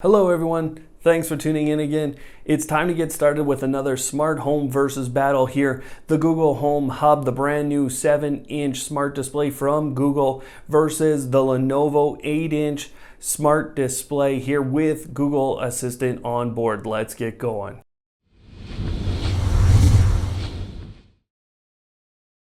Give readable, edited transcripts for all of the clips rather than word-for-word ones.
Hello everyone, thanks for tuning in again. It's time to get started with another smart home versus battle here. The Google Home Hub, the brand new 7-inch smart display from Google versus the Lenovo 8-inch smart display here with Google Assistant on board. Let's get going.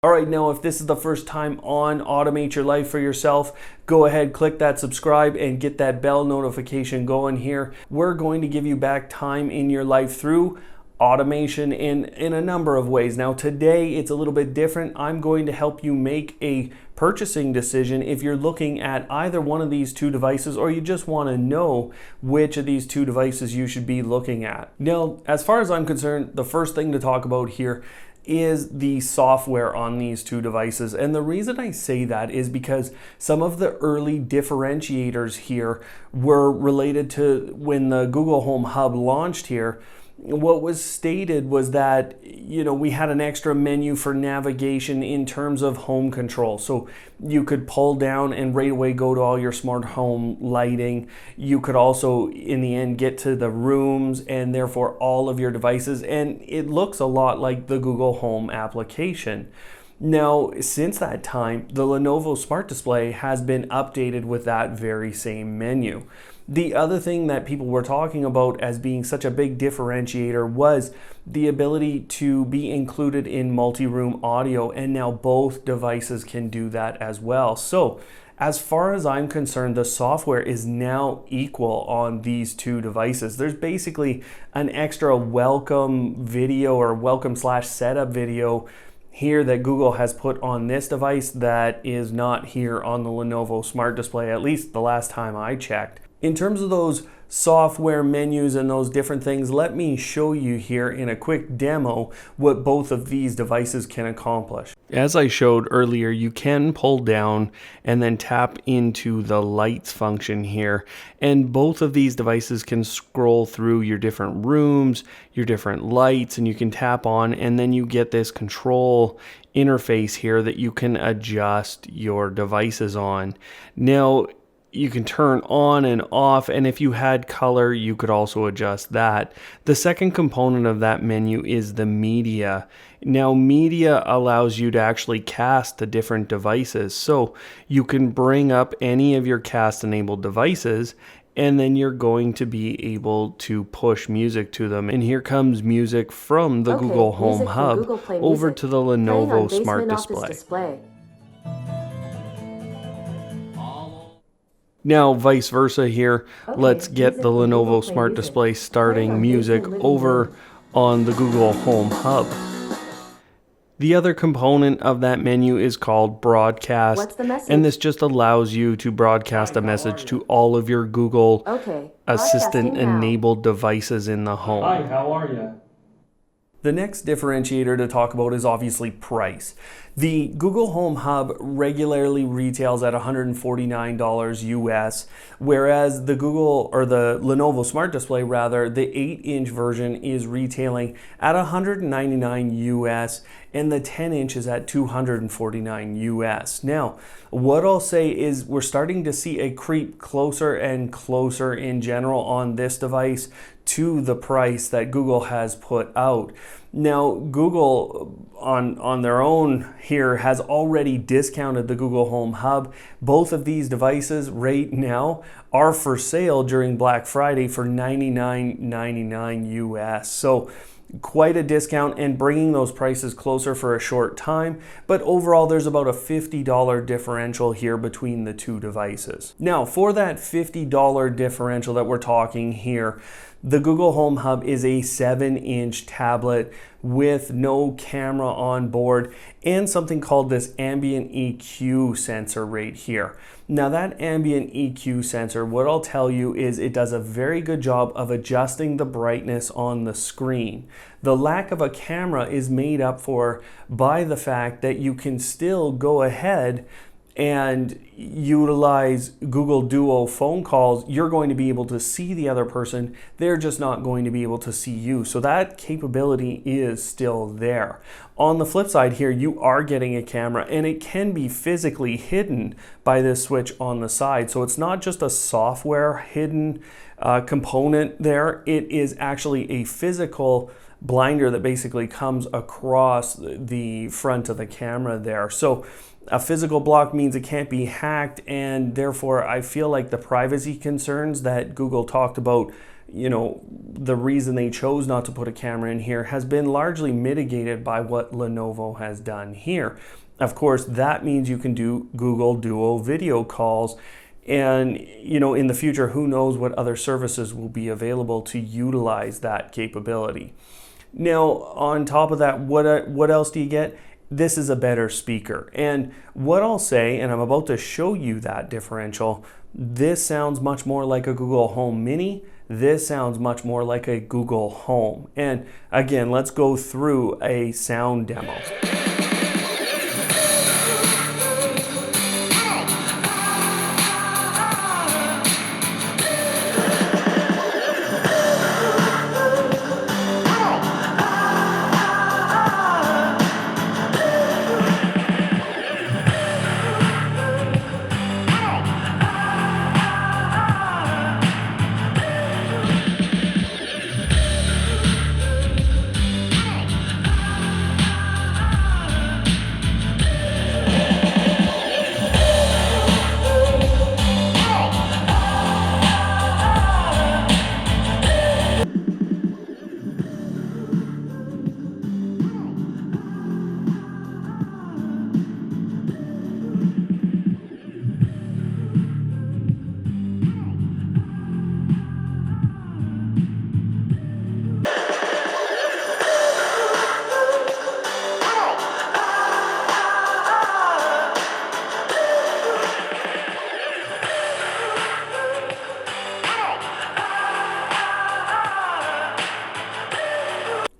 All right, now if this is the first time on Automate Your Life for yourself, go ahead, click that subscribe and get that bell notification going here. We're going to give you back time in your life through automation in a number of ways. Now today it's a little bit different. I'm going to help you make a purchasing decision if you're looking at either one of these two devices or you just want to know which of these two devices you should be looking at. Now, as far as I'm concerned, the first thing to talk about here is the software on these two devices. And the reason I say that is because some of the early differentiators here were related to when the Google Home Hub launched here. What was stated was that, we had an extra menu for navigation in terms of home control. So you could pull down and right away go to all your smart home lighting. You could also, in the end, get to the rooms and therefore all of your devices. And it looks a lot like the Google Home application. Now, since that time, the Lenovo Smart Display has been updated with that very same menu. The other thing that people were talking about as being such a big differentiator was the ability to be included in multi-room audio, and now both devices can do that as well. So, as far as I'm concerned, the software is now equal on these two devices. There's basically an extra welcome video or welcome/setup video here that Google has put on this device that is not here on the Lenovo Smart Display, at least the last time I checked. In terms of those software menus and those different things, let me show you here in a quick demo what both of these devices can accomplish. As I showed earlier, you can pull down and then tap into the lights function here, and both of these devices can scroll through your different rooms, your different lights, and you can tap on, and then you get this control interface here that you can adjust your devices on. Now, you can turn on and off, and if you had color, you could also adjust that. The second component of that menu is the media. Now, media allows you to actually cast to different devices. So you can bring up any of your cast-enabled devices, and then you're going to be able to push music to them. And here comes music from the Google Home Hub over to the Lenovo Smart Display. Now, vice versa here, let's get the Lenovo Smart Display starting music over on the Google Home Hub. The other component of that menu is called Broadcast, and this just allows you to broadcast a message to all of your Google Assistant-enabled devices in the home. Hi, how are you? The next differentiator to talk about is obviously price. The Google Home Hub regularly retails at $149 US, whereas the Lenovo Smart Display, the 8-inch version is retailing at $199 US, and the 10-inch is at $249 US. Now, what I'll say is we're starting to see a creep closer and closer in general on this device to the price that Google has put out. Now, Google on their own here has already discounted the Google Home Hub. Both of these devices right now are for sale during Black Friday for $99.99 US. So quite a discount and bringing those prices closer for a short time, but overall there's about a $50 differential here between the two devices. Now, for that $50 differential that we're talking here, the Google Home Hub is a 7-inch tablet with no camera on board and something called this Ambient EQ Sensor right here. Now, that Ambient EQ Sensor, what I'll tell you is it does a very good job of adjusting the brightness on the screen. The lack of a camera is made up for by the fact that you can still go ahead and utilize Google Duo phone calls. You're going to be able to see the other person. They're just not going to be able to see you. So that capability is still there. On the flip side here, you are getting a camera, and it can be physically hidden by this switch on the side. So it's not just a software hidden component there. It is actually a physical blinder that basically comes across the front of the camera there. So a physical block means it can't be hacked, and therefore I feel like the privacy concerns that Google talked about, you know, the reason they chose not to put a camera in here has been largely mitigated by what Lenovo has done here. Of course, that means you can do Google Duo video calls, and you know, in the future, who knows what other services will be available to utilize that capability. Now, on top of that, what else do you get? This is a better speaker. And what I'll say, and I'm about to show you that differential, this sounds much more like a Google Home Mini. This sounds much more like a Google Home. And again, let's go through a sound demo.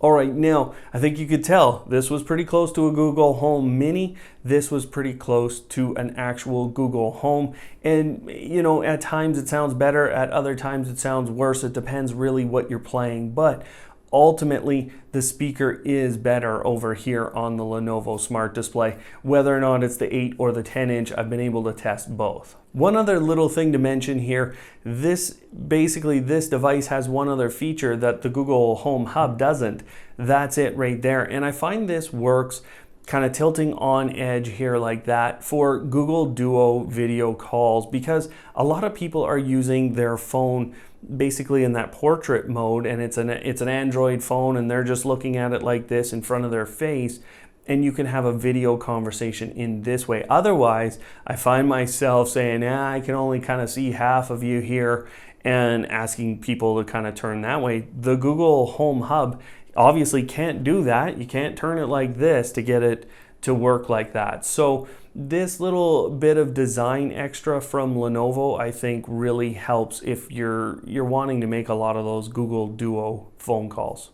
All right, now I think you could tell this was pretty close to a Google Home Mini. This was pretty close to an actual Google Home. And you know, at times it sounds better, at other times it sounds worse. It depends really what you're playing. But ultimately, the speaker is better over here on the Lenovo Smart Display. Whether or not it's the 8 or the 10-inch, I've been able to test both. One other little thing to mention here, this device has one other feature that the Google Home Hub doesn't. That's it right there. And I find this works kind of tilting on edge here like that for Google Duo video calls, because a lot of people are using their phone basically in that portrait mode, and it's an Android phone, and they're just looking at it like this in front of their face, and you can have a video conversation in this way. Otherwise, I find myself saying, I can only kind of see half of you here, and asking people to kind of turn that way. The Google Home Hub obviously can't do that. You can't turn it like this to get it to work like that. So this little bit of design extra from Lenovo, I think, really helps if you're wanting to make a lot of those Google Duo phone calls.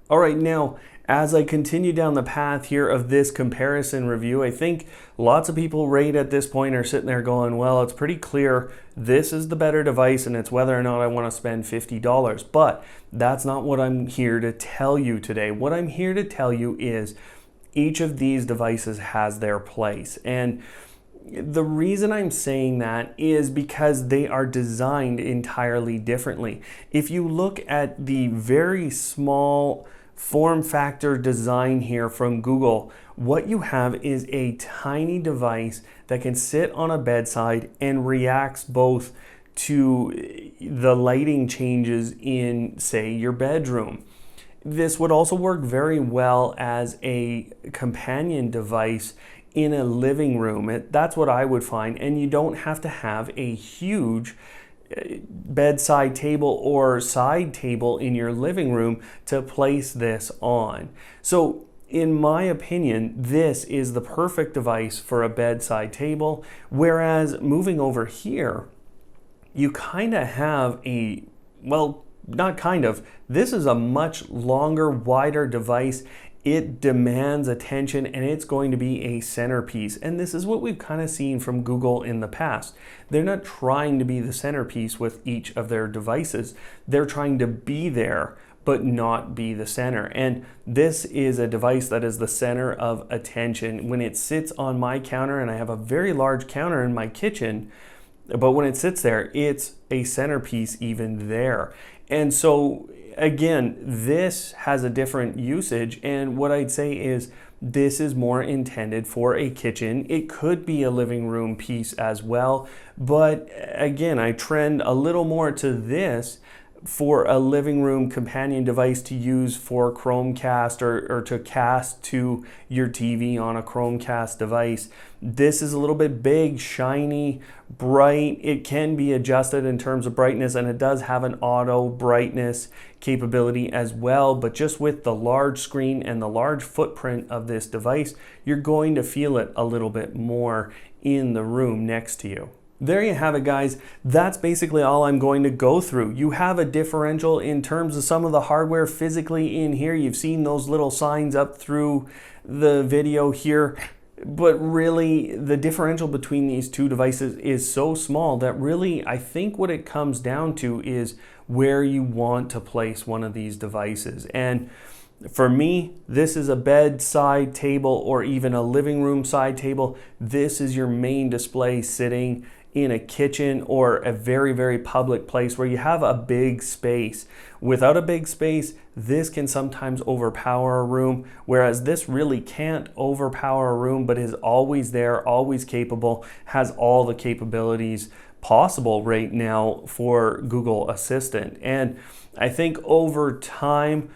All right, now as I continue down the path here of this comparison review, I think lots of people right at this point are sitting there going, well, it's pretty clear this is the better device, and it's whether or not I want to spend $50. But that's not what I'm here to tell you today. What I'm here to tell you is each of these devices has their place. And the reason I'm saying that is because they are designed entirely differently. If you look at the very small form factor design here from Google, what you have is a tiny device that can sit on a bedside and reacts both to the lighting changes in, say, your bedroom. This would also work very well as a companion device in a living room. That's what I would find, and you don't have to have a huge bedside table or side table in your living room to place this on. So in my opinion, this is the perfect device for a bedside table, whereas moving over here, you kind of have a, well, not kind of, this is a much longer, wider device. It demands attention, and it's going to be a centerpiece. And this is what we've kind of seen from Google in the past. They're not trying to be the centerpiece with each of their devices. They're trying to be there, but not be the center. And this is a device that is the center of attention. When it sits on my counter, and I have a very large counter in my kitchen, but when it sits there, it's a centerpiece even there. And so again, this has a different usage, and what I'd say is this is more intended for a kitchen. It could be a living room piece as well, but again, I trend a little more to this for a living room companion device to use for Chromecast or to cast to your TV on a Chromecast device. This is a little bit big, shiny, bright. It can be adjusted in terms of brightness, and it does have an auto brightness capability as well. But just with the large screen and the large footprint of this device, you're going to feel it a little bit more in the room next to you. There you have it, guys. That's basically all I'm going to go through. You have a differential in terms of some of the hardware physically in here. You've seen those little signs up through the video here, but really the differential between these two devices is so small that really I think what it comes down to is where you want to place one of these devices. And for me, this is a bedside table or even a living room side table. This is your main display sitting in a kitchen or a very, very public place where you have a big space. Without a big space, this can sometimes overpower a room, whereas this really can't overpower a room, but is always there, always capable, has all the capabilities possible right now for Google Assistant. And I think over time,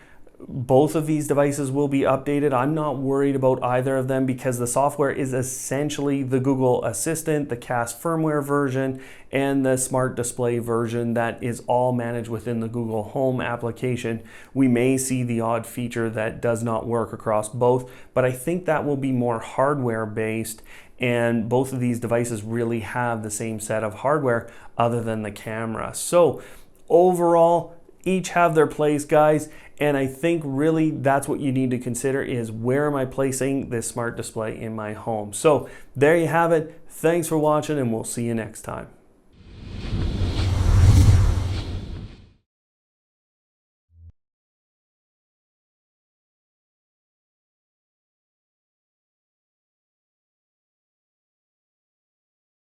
both of these devices will be updated. I'm not worried about either of them because the software is essentially the Google Assistant, the Cast Firmware version, and the Smart Display version that is all managed within the Google Home application. We may see the odd feature that does not work across both, but I think that will be more hardware based, and both of these devices really have the same set of hardware other than the camera. So overall, each have their place, guys. And I think really that's what you need to consider is where am I placing this smart display in my home? So there you have it. Thanks for watching, and we'll see you next time.